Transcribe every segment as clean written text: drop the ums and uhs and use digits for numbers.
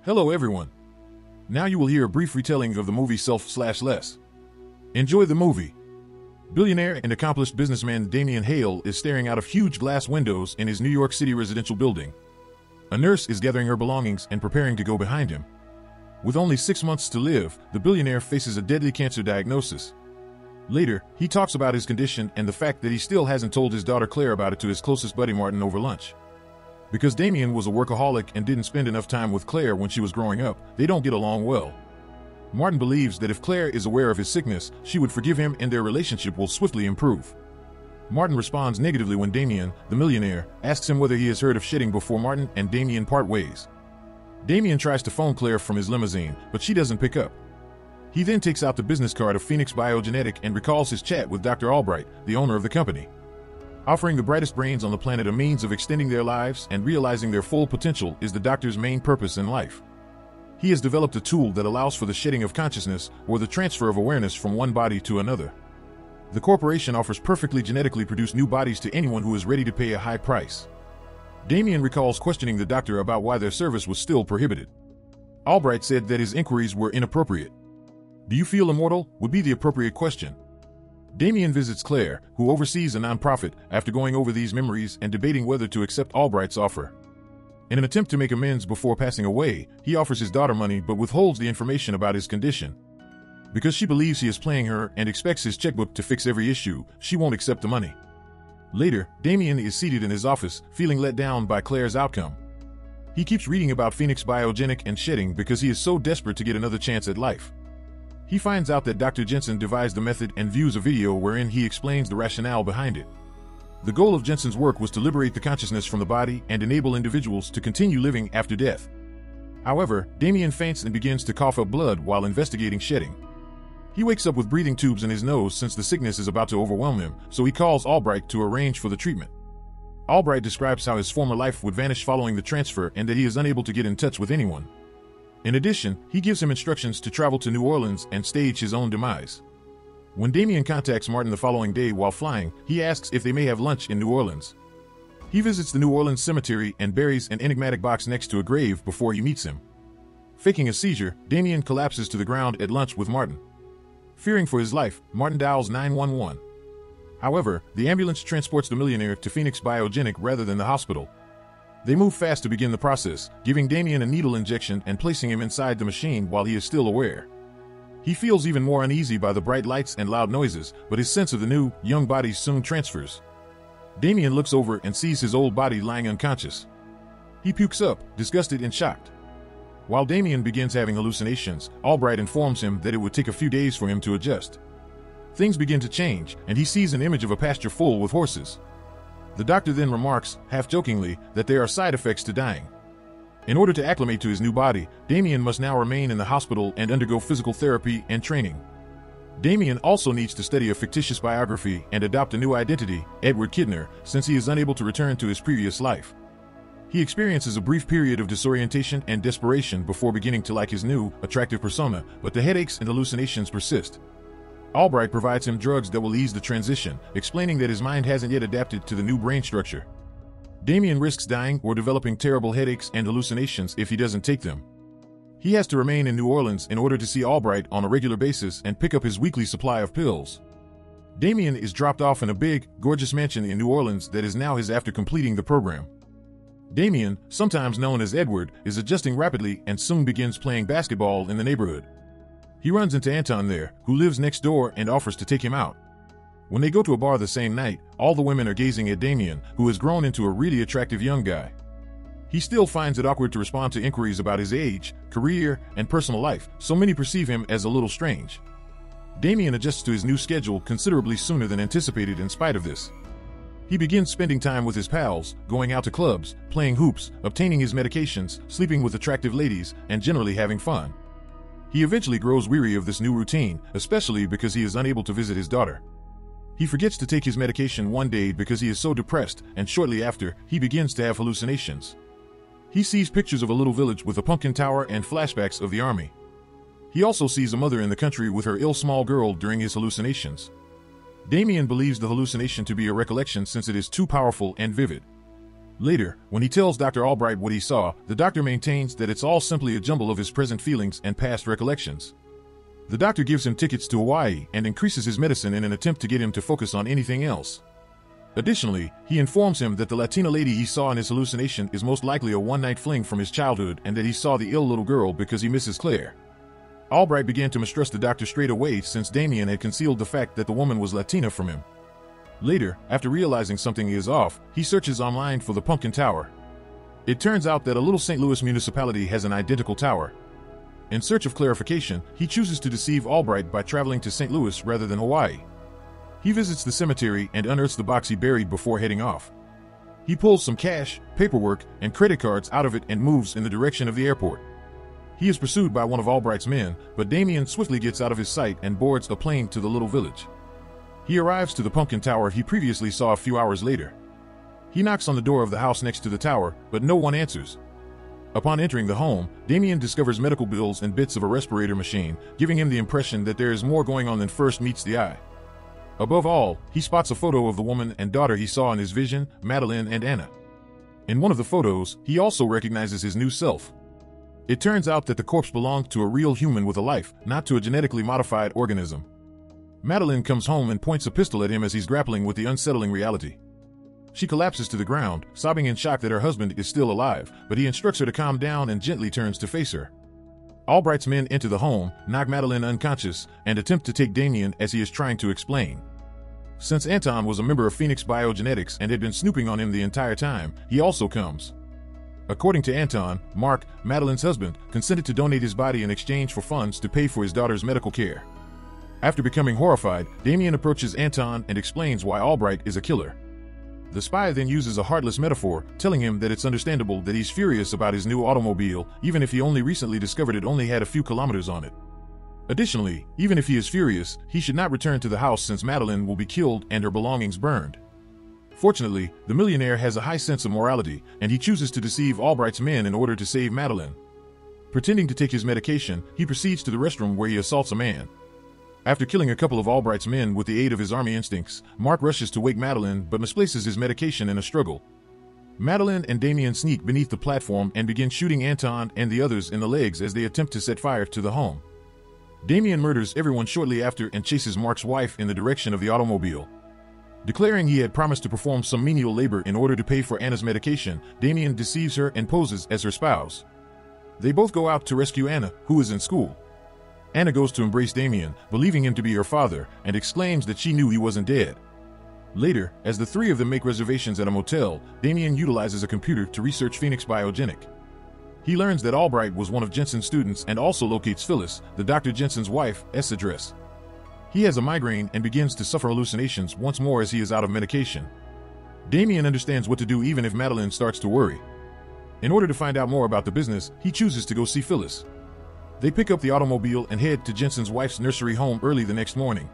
Hello everyone. Now you will hear a brief retelling of the movie Self/Less. Enjoy the movie. Billionaire and accomplished businessman Damian Hale is staring out of huge glass windows in his New York City residential building. A nurse is gathering her belongings and preparing to go behind him. With only 6 months to live, the billionaire faces a deadly cancer diagnosis. Later, he talks about his condition and the fact that he still hasn't told his daughter Claire about it to his closest buddy Martin over lunch. Because Damian was a workaholic and didn't spend enough time with Claire when she was growing up, they don't get along well. Martin believes that if Claire is aware of his sickness, she would forgive him and their relationship will swiftly improve. Martin responds negatively when Damian, the millionaire, asks him whether he has heard of shedding before Martin and Damian part ways. Damian tries to phone Claire from his limousine, but she doesn't pick up. He then takes out the business card of Phoenix Biogenetic and recalls his chat with Dr. Albright, the owner of the company. Offering the brightest brains on the planet a means of extending their lives and realizing their full potential is the doctor's main purpose in life. He has developed a tool that allows for the shedding of consciousness or the transfer of awareness from one body to another. The corporation offers perfectly genetically produced new bodies to anyone who is ready to pay a high price. Damian recalls questioning the doctor about why their service was still prohibited. Albright said that his inquiries were inappropriate. "Do you feel immortal?" would be the appropriate question. Damian visits Claire, who oversees a nonprofit, after going over these memories and debating whether to accept Albright's offer. In an attempt to make amends before passing away, he offers his daughter money but withholds the information about his condition. Because she believes he is playing her and expects his checkbook to fix every issue, she won't accept the money. Later, Damian is seated in his office, feeling let down by Claire's outcome. He keeps reading about Phoenix Biogenic and shedding because he is so desperate to get another chance at life. He finds out that Dr. Jensen devised a method and views a video wherein he explains the rationale behind it. The goal of Jensen's work was to liberate the consciousness from the body and enable individuals to continue living after death. However, Damian faints and begins to cough up blood while investigating shedding. He wakes up with breathing tubes in his nose since the sickness is about to overwhelm him, so he calls Albright to arrange for the treatment. Albright describes how his former life would vanish following the transfer and that he is unable to get in touch with anyone. In addition, he gives him instructions to travel to New Orleans and stage his own demise. When Damian contacts Martin the following day while flying, he asks if they may have lunch in New Orleans. He visits the New Orleans cemetery and buries an enigmatic box next to a grave before he meets him. Faking a seizure, Damian collapses to the ground at lunch with Martin. Fearing for his life, Martin dials 911. However, the ambulance transports the millionaire to Phoenix Biogenic rather than the hospital. They move fast to begin the process, giving Damian a needle injection and placing him inside the machine while he is still aware. He feels even more uneasy by the bright lights and loud noises, but his sense of the new, young body soon transfers. Damian looks over and sees his old body lying unconscious. He pukes up, disgusted and shocked. While Damian begins having hallucinations, Albright informs him that it would take a few days for him to adjust. Things begin to change, and he sees an image of a pasture full with horses. The doctor then remarks, half-jokingly, that there are side effects to dying. In order to acclimate to his new body, Damian must now remain in the hospital and undergo physical therapy and training. Damian also needs to study a fictitious biography and adopt a new identity, Edward Kidner, since he is unable to return to his previous life. He experiences a brief period of disorientation and desperation before beginning to like his new, attractive persona, but the headaches and hallucinations persist. Albright provides him drugs that will ease the transition, explaining that his mind hasn't yet adapted to the new brain structure. Damian risks dying or developing terrible headaches and hallucinations if he doesn't take them. He has to remain in New Orleans in order to see Albright on a regular basis and pick up his weekly supply of pills. Damian is dropped off in a big, gorgeous mansion in New Orleans that is now his after completing the program. Damian, sometimes known as Edward, is adjusting rapidly and soon begins playing basketball in the neighborhood. He runs into Anton there, who lives next door and offers to take him out. When they go to a bar the same night, all the women are gazing at Damian, who has grown into a really attractive young guy. He still finds it awkward to respond to inquiries about his age, career, and personal life, so many perceive him as a little strange. Damian adjusts to his new schedule considerably sooner than anticipated in spite of this. He begins spending time with his pals, going out to clubs, playing hoops, obtaining his medications, sleeping with attractive ladies, and generally having fun. He eventually grows weary of this new routine, especially because he is unable to visit his daughter. He forgets to take his medication one day because he is so depressed, and shortly after, he begins to have hallucinations. He sees pictures of a little village with a pumpkin tower and flashbacks of the army. He also sees a mother in the country with her ill small girl during his hallucinations. Damian believes the hallucination to be a recollection since it is too powerful and vivid. Later, when he tells Dr. Albright what he saw, the doctor maintains that it's all simply a jumble of his present feelings and past recollections. The doctor gives him tickets to Hawaii and increases his medicine in an attempt to get him to focus on anything else. Additionally, he informs him that the Latina lady he saw in his hallucination is most likely a one-night fling from his childhood and that he saw the ill little girl because he misses Claire. Albright began to mistrust the doctor straight away since Damien had concealed the fact that the woman was Latina from him. Later, after realizing something is off, he searches online for the Pumpkin Tower. It turns out that a little St. Louis municipality has an identical tower. In search of clarification, he chooses to deceive Albright by traveling to St. Louis rather than Hawaii. He visits the cemetery and unearths the box he buried before heading off. He pulls some cash, paperwork, and credit cards out of it and moves in the direction of the airport. He is pursued by one of Albright's men, but Damien swiftly gets out of his sight and boards a plane to the little village. He arrives to the Pumpkin Tower he previously saw a few hours later. He knocks on the door of the house next to the tower, but no one answers. Upon entering the home, Damien discovers medical bills and bits of a respirator machine, giving him the impression that there is more going on than first meets the eye. Above all, he spots a photo of the woman and daughter he saw in his vision, Madeline and Anna. In one of the photos, he also recognizes his new self. It turns out that the corpse belonged to a real human with a life, not to a genetically modified organism. Madeline comes home and points a pistol at him as he's grappling with the unsettling reality. She collapses to the ground, sobbing in shock that her husband is still alive, but he instructs her to calm down and gently turns to face her. Albright's men enter the home, knock Madeline unconscious, and attempt to take Damien as he is trying to explain. Since Anton was a member of Phoenix Biogenetics and had been snooping on him the entire time, he also comes. According to Anton, Mark, Madeline's husband, consented to donate his body in exchange for funds to pay for his daughter's medical care. After becoming horrified, Damien approaches Anton and explains why Albright is a killer. The spy then uses a heartless metaphor, telling him that it's understandable that he's furious about his new automobile, even if he only recently discovered it only had a few kilometers on it. Additionally, even if he is furious, he should not return to the house since Madeline will be killed and her belongings burned. Fortunately, the millionaire has a high sense of morality, and he chooses to deceive Albright's men in order to save Madeline. Pretending to take his medication, he proceeds to the restroom where he assaults a man. After killing a couple of Albright's men with the aid of his army instincts, Mark rushes to wake Madeline but misplaces his medication in a struggle. Madeline and Damien sneak beneath the platform and begin shooting Anton and the others in the legs as they attempt to set fire to the home. Damien murders everyone shortly after and chases Mark's wife in the direction of the automobile. Declaring he had promised to perform some menial labor in order to pay for Anna's medication, Damien deceives her and poses as her spouse. They both go out to rescue Anna, who is in school. Anna goes to embrace Damien, believing him to be her father, and exclaims that she knew he wasn't dead. Later, as the three of them make reservations at a motel, Damien utilizes a computer to research Phoenix Biogenic. He learns that Albright was one of Jensen's students and also locates Phyllis, the Dr. Jensen's wife's address. He has a migraine and begins to suffer hallucinations once more as he is out of medication. Damien understands what to do even if Madeline starts to worry. In order to find out more about the business, he chooses to go see Phyllis. They pick up the automobile and head to Jensen's wife's nursery home early the next morning.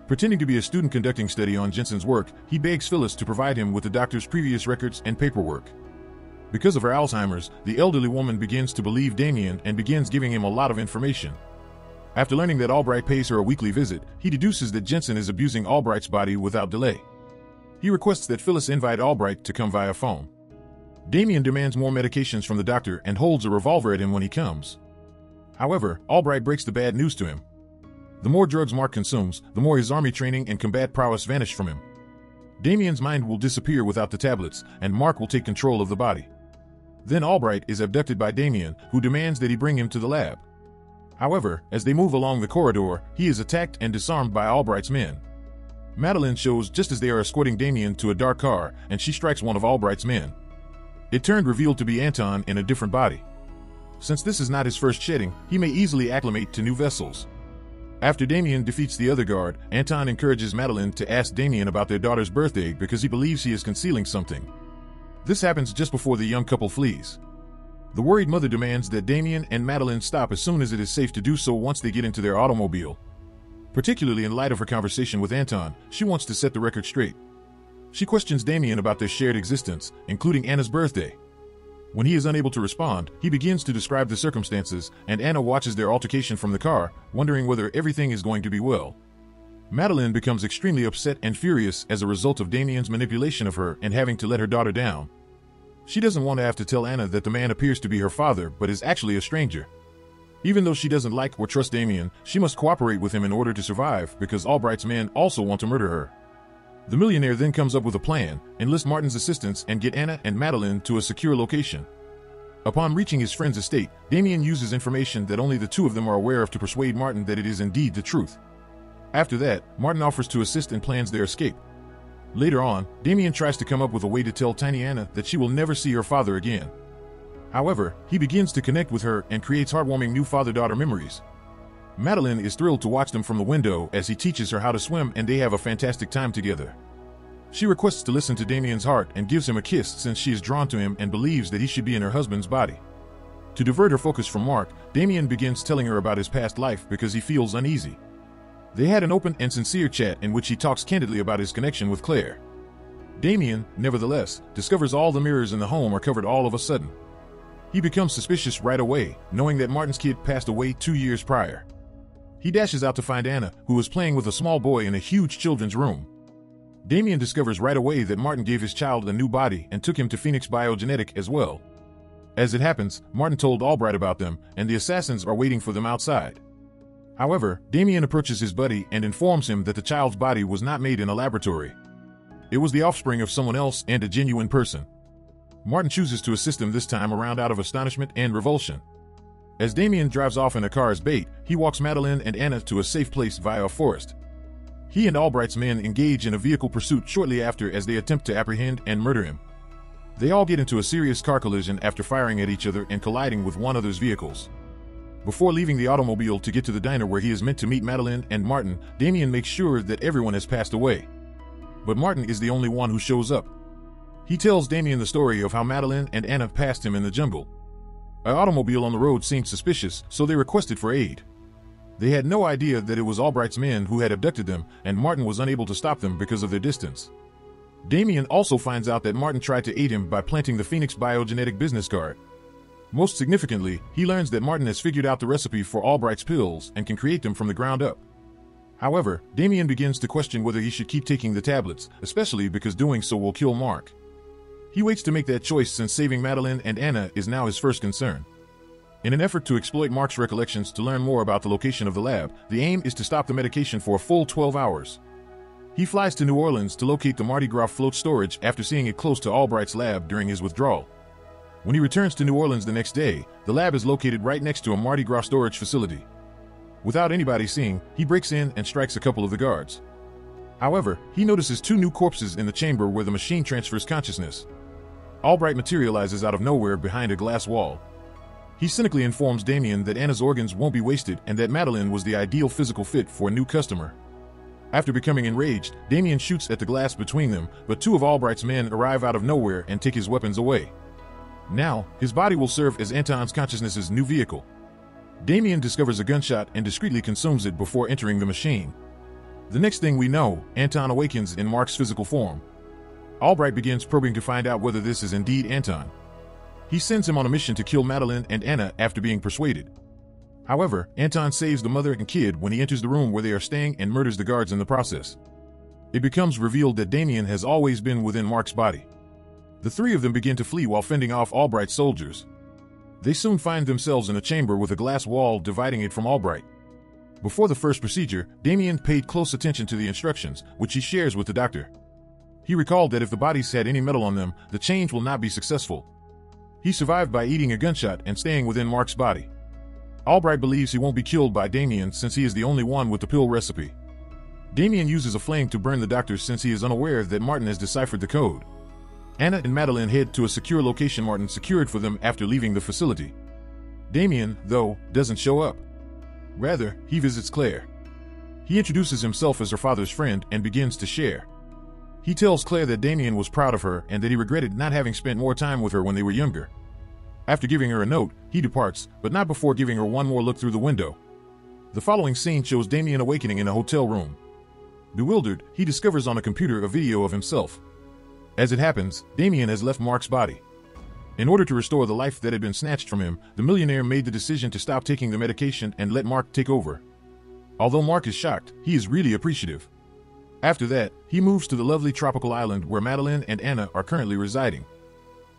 Pretending to be a student conducting study on Jensen's work, he begs Phyllis to provide him with the doctor's previous records and paperwork. Because of her Alzheimer's, the elderly woman begins to believe Damien and begins giving him a lot of information. After learning that Albright pays her a weekly visit, he deduces that Jensen is abusing Albright's body without delay. He requests that Phyllis invite Albright to come via phone. Damien demands more medications from the doctor and holds a revolver at him when he comes. However, Albright breaks the bad news to him. The more drugs Mark consumes, the more his army training and combat prowess vanish from him. Damien's mind will disappear without the tablets, and Mark will take control of the body. Then Albright is abducted by Damien, who demands that he bring him to the lab. However, as they move along the corridor, he is attacked and disarmed by Albright's men. Madeline shows just as they are escorting Damien to a dark car, and she strikes one of Albright's men. It turned revealed to be Anton in a different body. Since this is not his first shedding, he may easily acclimate to new vessels. After Damien defeats the other guard, Anton encourages Madeline to ask Damien about their daughter's birthday because he believes he is concealing something. This happens just before the young couple flees. The worried mother demands that Damien and Madeline stop as soon as it is safe to do so once they get into their automobile. Particularly in light of her conversation with Anton, she wants to set the record straight. She questions Damien about their shared existence, including Anna's birthday. When he is unable to respond, he begins to describe the circumstances, and Anna watches their altercation from the car, wondering whether everything is going to be well. Madeline becomes extremely upset and furious as a result of Damien's manipulation of her and having to let her daughter down. She doesn't want to have to tell Anna that the man appears to be her father but is actually a stranger. Even though she doesn't like or trust Damien, she must cooperate with him in order to survive because Albright's men also want to murder her. The millionaire then comes up with a plan, enlist Martin's assistance and get Anna and Madeline to a secure location. Upon reaching his friend's estate, Damien uses information that only the two of them are aware of to persuade Martin that it is indeed the truth. After that, Martin offers to assist and plans their escape. Later on, Damien tries to come up with a way to tell tiny Anna that she will never see her father again. However, he begins to connect with her and creates heartwarming new father-daughter memories. Madeline is thrilled to watch them from the window as he teaches her how to swim and they have a fantastic time together. She requests to listen to Damien's heart and gives him a kiss since she is drawn to him and believes that he should be in her husband's body. To divert her focus from Mark, Damien begins telling her about his past life because he feels uneasy. They had an open and sincere chat in which he talks candidly about his connection with Claire. Damien, nevertheless, discovers all the mirrors in the home are covered all of a sudden. He becomes suspicious right away, knowing that Martin's kid passed away 2 years prior. He dashes out to find Anna, who was playing with a small boy in a huge children's room. Damien discovers right away that Martin gave his child a new body and took him to Phoenix Biogenetic as well. As it happens, Martin told Albright about them, and the assassins are waiting for them outside. However, Damien approaches his buddy and informs him that the child's body was not made in a laboratory. It was the offspring of someone else and a genuine person. Martin chooses to assist him this time around out of astonishment and revulsion. As Damien drives off in a car's bait, he walks Madeline and Anna to a safe place via a forest. He and Albright's men engage in a vehicle pursuit shortly after as they attempt to apprehend and murder him. They all get into a serious car collision after firing at each other and colliding with one another's vehicles. Before leaving the automobile to get to the diner where he is meant to meet Madeline and Martin, Damien makes sure that everyone has passed away. But Martin is the only one who shows up. He tells Damien the story of how Madeline and Anna passed him in the jungle. An automobile on the road seemed suspicious, so they requested for aid. They had no idea that it was Albright's men who had abducted them, and Martin was unable to stop them because of their distance. Damien also finds out that Martin tried to aid him by planting the Phoenix Biogenetic business card. Most significantly, he learns that Martin has figured out the recipe for Albright's pills and can create them from the ground up. However, Damien begins to question whether he should keep taking the tablets, especially because doing so will kill Mark. He waits to make that choice since saving Madeline and Anna is now his first concern. In an effort to exploit Mark's recollections to learn more about the location of the lab, the aim is to stop the medication for a full 12 hours. He flies to New Orleans to locate the Mardi Gras float storage after seeing it close to Albright's lab during his withdrawal. When he returns to New Orleans the next day, the lab is located right next to a Mardi Gras storage facility. Without anybody seeing, he breaks in and strikes a couple of the guards. However, he notices 2 new corpses in the chamber where the machine transfers consciousness. Albright materializes out of nowhere behind a glass wall. He cynically informs Damien that Anna's organs won't be wasted and that Madeline was the ideal physical fit for a new customer. After becoming enraged, Damien shoots at the glass between them, but 2 of Albright's men arrive out of nowhere and take his weapons away. Now, his body will serve as Anton's consciousness's new vehicle. Damien discovers a gunshot and discreetly consumes it before entering the machine. The next thing we know, Anton awakens in Mark's physical form. Albright begins probing to find out whether this is indeed Anton. He sends him on a mission to kill Madeline and Anna after being persuaded. However, Anton saves the mother and kid when he enters the room where they are staying and murders the guards in the process. It becomes revealed that Damien has always been within Mark's body. The 3 of them begin to flee while fending off Albright's soldiers. They soon find themselves in a chamber with a glass wall dividing it from Albright. Before the first procedure, Damien paid close attention to the instructions, which he shares with the doctor. He recalled that if the bodies had any metal on them, the change will not be successful. He survived by eating a gunshot and staying within Mark's body. Albright believes he won't be killed by Damien since he is the only one with the pill recipe. Damien uses a flame to burn the doctor since he is unaware that Martin has deciphered the code. Anna and Madeline head to a secure location Martin secured for them after leaving the facility. Damien, though, doesn't show up. Rather, he visits Claire. He introduces himself as her father's friend and begins to share. He tells Claire that Damien was proud of her and that he regretted not having spent more time with her when they were younger. After giving her a note, he departs, but not before giving her one more look through the window. The following scene shows Damien awakening in a hotel room. Bewildered, he discovers on a computer a video of himself. As it happens, Damien has left Mark's body. In order to restore the life that had been snatched from him, the millionaire made the decision to stop taking the medication and let Mark take over. Although Mark is shocked, he is really appreciative. After that, he moves to the lovely tropical island where Madeline and Anna are currently residing.